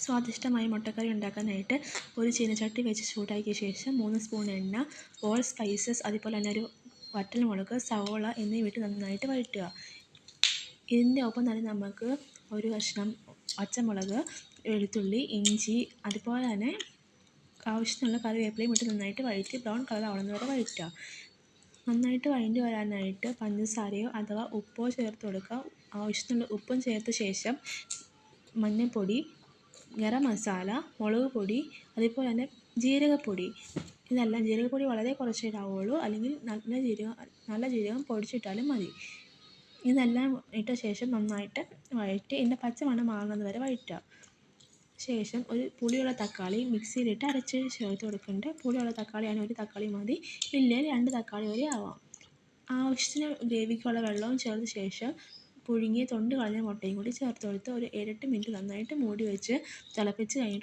സ്വാദിഷ്ടമായ മുട്ടക്കറി ഉണ്ടാക്കാനായിട്ട് ഒരു ചീനച്ചട്ടി വെച്ച് ചൂടാക്കിയ ശേഷം 3 സ്പൂൺ എണ്ണ, ഓൾ സ്പൈസസ്, അതുപോലെ തന്നെ ഒരു വറ്റൽമുളക്, സവോള എന്നിവ ഇട്ട് നന്നായിട്ട് വഴറ്റുക. ഇതിൻ്റെ ഒപ്പം തന്നെ നമുക്ക് ഒരു കഷ്ണം പച്ചമുളക്, വെളുത്തുള്ളി, ഇഞ്ചി, അതുപോലെ തന്നെ ആവശ്യത്തിനുള്ള കറിവേപ്പിലയും ഇട്ട് നന്നായിട്ട് വഴറ്റി ബ്രൗൺ കളർ ആവുന്നത് വരെ വഴറ്റുക. നന്നായിട്ട് വഴണ്ടി വരാനായിട്ട് പഞ്ചസാരയോ അഥവാ ഉപ്പോ ചേർത്ത് കൊടുക്കുക. ആവശ്യത്തിനുള്ള ഉപ്പും ചേർത്ത ശേഷം മഞ്ഞൾപ്പൊടി, ഗരം മസാല, മുളക് പൊടി, അതുപോലെ തന്നെ ജീരകപ്പൊടി, ഇതെല്ലാം ജീരകപ്പൊടി വളരെ കുറച്ചേ ഇടാവുള്ളൂ, അല്ലെങ്കിൽ നല്ല ജീരകം പൊടിച്ചിട്ടാലും മതി. ഇതെല്ലാം ഇട്ട ശേഷം നന്നായിട്ട് വഴറ്റി ഇതിൻ്റെ പച്ചമണം മാറുന്നത് വരെ വഴറ്റുക. ശേഷം ഒരു പുളിയുള്ള തക്കാളി മിക്സിയിലിട്ട് അരച്ച് ചേർത്ത് കൊടുക്കുന്നുണ്ട്. പുളിയുള്ള തക്കാളിയാണെങ്കിൽ ഒരു തക്കാളി മതി, ഇല്ലെങ്കിൽ 2 തക്കാളി വരെ ആവാം. ആവശ്യത്തിന് ഗ്രേവിക്കുള്ള വെള്ളവും ചേർത്ത ശേഷം പുഴുങ്ങിയ തൊണ്ട് കളഞ്ഞ മുട്ടയും കൂടി ചേർത്ത് കൊടുത്ത് ഒരു 7-8 മിനിറ്റ് നന്നായിട്ട് മൂടി വെച്ച് തിളപ്പിച്ച് കഴിഞ്ഞിട്ട്